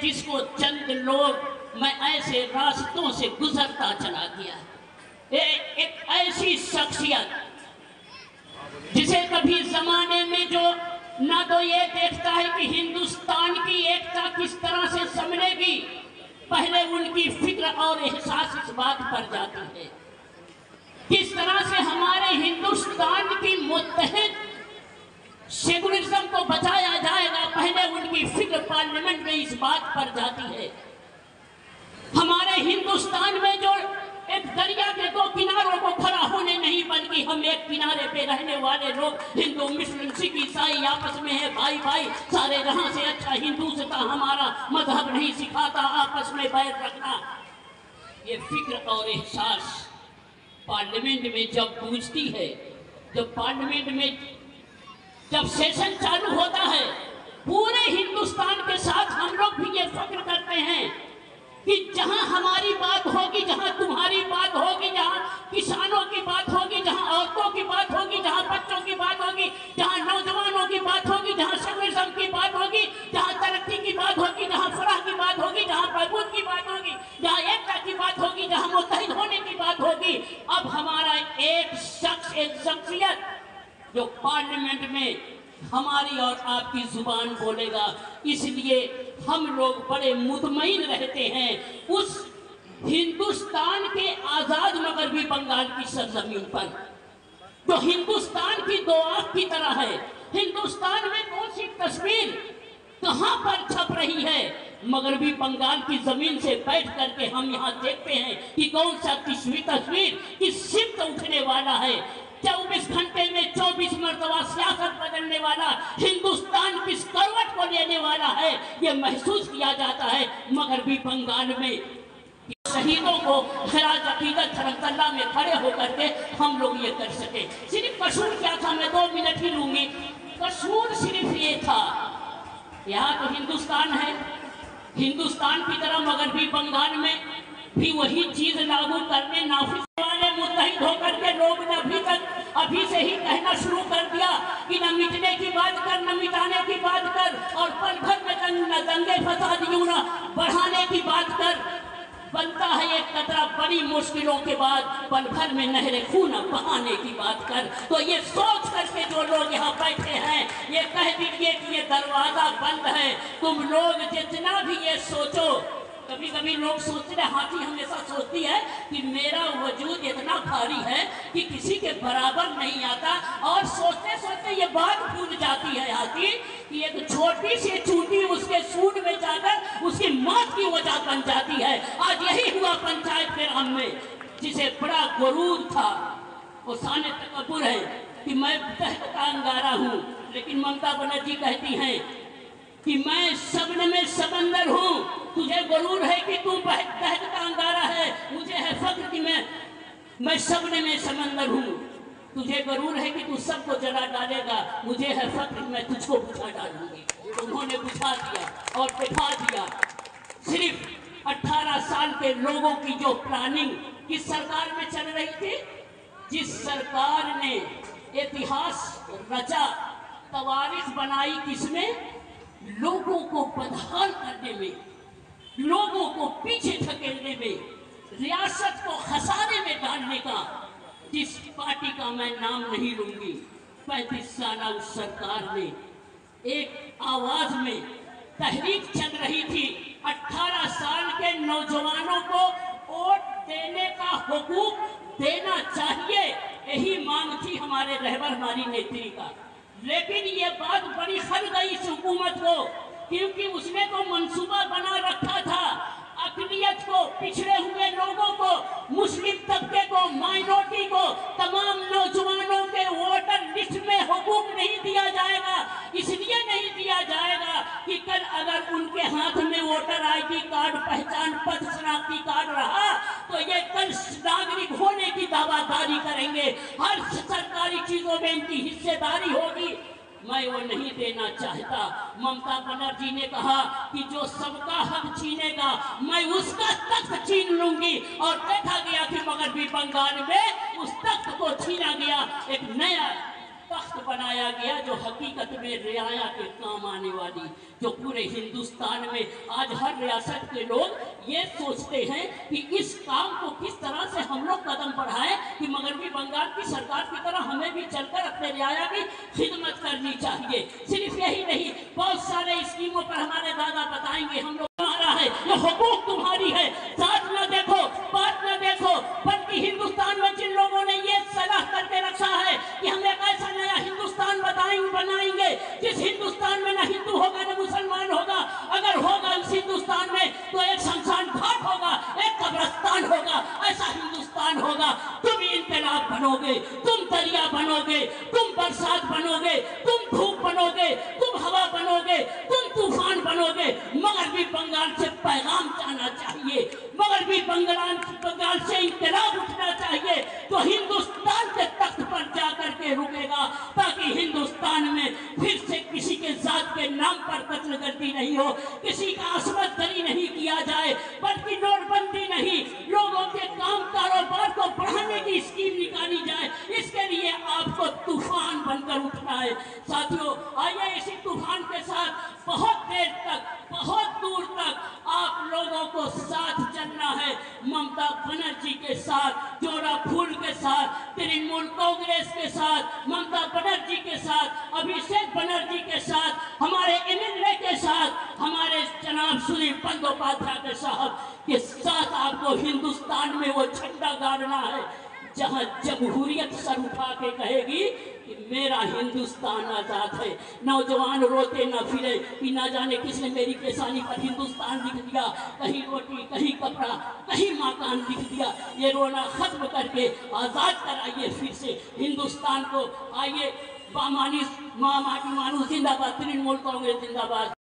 जिसको चंद लोग मैं ऐसे रास्तों से गुजरता चला गया। एक ऐसी शख्सियत जिसे कभी जमाने में जो ना तो ये देखता है कि हिंदुस्तान की एकता किस तरह से संभलेगी, पहले उनकी फिक्र और एहसास इस बात पर जाती है किस तरह से हमारे हिंदुस्तान की मुत्तहिद सेकुलरिज्म को बचाया जाएगा। पहले उनकी फिक्र पार्लियामेंट में इस बात पर जाती है। हमारे हिंदुस्तान में जो एक दरिया के दो किनारों को खड़ा होने नहीं, बल्कि हम एक किनारे पे रहने वाले लोग, हिंदू मुस्लिम सिख ईसाई आपस में है भाई भाई सारे। यहाँ से अच्छा हिंदुस्तान हमारा मजहब नहीं सिखाता आपस में बैर रखना। ये फिक्र और एहसास पार्लियामेंट में जब पूछती है, जब पार्लियामेंट में जब सेशन चालू होता है, पूरे हिंदुस्तान के साथ हम लोग भी ये फिक्र करते हैं कि जहां हमारी बात होगी, जहां तुम्हारी बात होगी, जहां किसानों की बात होगी, जहां औरतों की बात होगी, जहां बच्चों की बात होगी, जहां नौजवानों की बात होगी, जहां सेकुलरिज्म की बात होगी, जहां तरक्की की बात होगी, जहां फलाह की बात होगी, जहां बहबूद की बात होगी, जहां एकता की बात होगी, जहां मुत्तहिद होने की बात होगी, अब हमारा एक शख्स, एक शख्सियत जो पार्लियामेंट में हमारी और आपकी जुबान बोलेगा। इसलिए हम लोग बड़े मुतमईन रहते हैं उस हिंदुस्तान के आजाद मगरबी बंगाल की सरजमीन पर, जो हिंदुस्तान की दो आंख की तरह है। हिंदुस्तान में कौन सी तस्वीर कहां पर छप रही है, मगरबी बंगाल की जमीन से बैठ करके हम यहाँ देखते हैं कि कौन सा तस्वीर किस सिमत उठने वाला है। 24 घंटे में 24 मरतबा सियासत बदलने वाला हिंदुस्तान किस करवट को लेने वाला है, ये महसूस किया जाता है मगरबी बंगाल में। शहीदों को खराज अकीदत धर्मतल्ला में खड़े होकर के हम लोग ये कर सके। सिर्फ कसूर क्या था, मैं 2 मिनट ही लूंगी। कसूर सिर्फ ये था, यहाँ तो हिंदुस्तान है, हिंदुस्तान की तरह मगरबी बंगाल में भी वही चीज लागू करने नाफिज वाले मुत्तहिद होकर के लोग ने अभी से ही कहना शुरू कर दिया कि न मिटने की बात कर, न मिटाने की बात कर, और पल भर में दंगे फसाद यूं न बढ़ाने की बात कर। बनता है एक कतरा बड़ी मुश्किलों के बाद, पल भर में नहरे खून बहाने की बात कर। तो ये सोच करके जो लोग यहाँ बैठे हैं, ये कह दीजिए कि ये दरवाजा बंद है। तुम लोग जितना भी ये सोचो, कभी कभी लोग सोचते हैं, हाथी हमेशा सोचती है कि मेरा वजूद इतना भारी है कि किसी के बराबर नहीं आता, और सोचते सोचते ये बात भूल जाती है हाथी कि एक छोटी सी चूंटी उसके सूंड में जाकर उसकी मौत की वजह बन जाती है। आज यही हुआ पंचायत के राम में, जिसे बड़ा गुरूर था, वो शान तकब्बुर है कि मैं तहत अंगारा हूँ, लेकिन ममता बनर्जी कहती हैं कि मैं शब्द में समंदर हूँ। तुझे गुरूर है कि तू तहत का अंगारा है, मुझे है फख्र कि मैं शब्द में समंदर हूँ। तुझे गुरूर है कि तू सबको जला डालेगा, मुझे है फख्र कि मैं तुझको बुझा डालूंगी। उन्होंने बुझा दिया और बिठा दिया। सिर्फ 18 साल के लोगों की जो प्लानिंग किस सरकार में चल रही थी, जिस सरकार ने इतिहास रचा, तवारीख बनाई, किसमें? लोगों को बदहाल करने में, लोगों को पीछे धकेलने में, रियासत को खसारे में डालने का। जिस पार्टी का मैं नाम नहीं लूंगी, 35 साल उस सरकार ने एक आवाज में तहरीक चल रही थी, 18 साल के नौजवानों को वोट देने का हुकूक देना चाहिए, यही मांग थी हमारे रहबर हमारी नेत्री का। लेकिन ये बात बड़ी खल गई इस हुकूमत को, क्योंकि उसने तो मंसूबा बना रखा था अक़लियत को, पिछड़े हुए लोगों को, मुस्लिम तबके को, माइनॉरिटी को, तमाम नौजवानों के वोटर लिस्ट में हुकूक नहीं दिया जाएगा। इसलिए नहीं दिया जाएगा कि कल अगर उनके हाथ में वोटर ID कार्ड, पहचान पत्र, शनाख्ती कार्ड रहा तो ये कल नागरिक होने की दावादारी करेंगे, हर सरकारी चीजों में इनकी हिस्सेदारी होगी। मैं वो नहीं देना चाहता। ममता बनर्जी ने कहा कि जो सबका हक छीनेगा मैं उसका तख्त छीन लूंगी, और देखा गया कि मगरबी बंगाल में उस तख्त को छीना गया। एक नया तख्त बनाया गया जो हकीकत में रियाया के काम आने वाली, जो पूरे हिंदुस्तान में आज हर रियासत के लोग ये सोचते हैं कि इस काम को किस तरह से हम लोग कदम बढ़ाएं कि मगरबी बंगाल की सरकार की तरह हमें भी चलकर अपने रियाया की खिदमत करनी चाहिए। सिर्फ यही नहीं, बहुत सारे स्कीमों पर हमारे दादा बताएंगे। हम लोग तुम्हारा है, ये हुकूक तुम्हारी है, साथ न देखो बात न देखो, बल्कि हिंदुस्तान में जिन लोगों ने ये सलाह करके रखा है कि हम एक ऐसा नया हिंदुस्तान बनाएंगे जिस हिंदुस्तान में न हिंदू होगा न मुसलमान होगा, अगर होगा इस हिंदुस्तान में तो एक शमशान घाट होगा, एक कब्रिस्तान होगा, ऐसा हिंदुस्तान होगा। तुम इनकलाब बनोगे, तुम दरिया बनोगे, तुम बरसात बनोगे, तुम धूप बनोगे, तुम हवा बनोगे, तुम तूफान बनोगे। मगरबी बंगाल से पैगाम जाना चाहिए, मगरबी बंगाल से इनकलाब उठना चाहिए, तो हिंदुस्तान के तख्त पर जाकर के रुकेगा, ताकि हिंदुस्तान में फिर से किसी के जात के नाम पर कत्लगर्दी नहीं हो, किसी का असमत दरी नहीं किया जाए, बल्कि नोटबंदी नहीं, लोगों के काम कारोबार को बढ़ाने की स्कीम निकाली जाए। इसके लिए आपको तूफान बनकर उठना है। साथियों, आइए इसी तूफान के साथ बहुत देर तक, बहुत दूर तक आप लोगों को साथ चलना है। ममता बनर्जी के साथ, जोड़ा फूल के साथ, तृणमूल कांग्रेस के साथ, ममता बनर्जी के साथ, अभिषेक बनर्जी के साथ, हमारे एमएलए के साथ, हमारे जनाब सुनील बंदोपाध्याय के साहब के साथ आपको हिंदुस्तान में वो झंडा गाड़ना है जहां जमहूरियत सर उठा के कहेगी कि मेरा हिंदुस्तान आजाद है। नौजवान रोते न फिरे कि ना जाने किसने मेरी पेशानी पर हिंदुस्तान लिख दिया, कहीं रोटी, कहीं कपड़ा, कहीं मकान लिख दिया। ये रोना खत्म करके आजाद कराइए फिर से हिंदुस्तान को। आइए माटी मानू जिंदाबाद, तृणमूल कांग्रेस जिंदाबाद।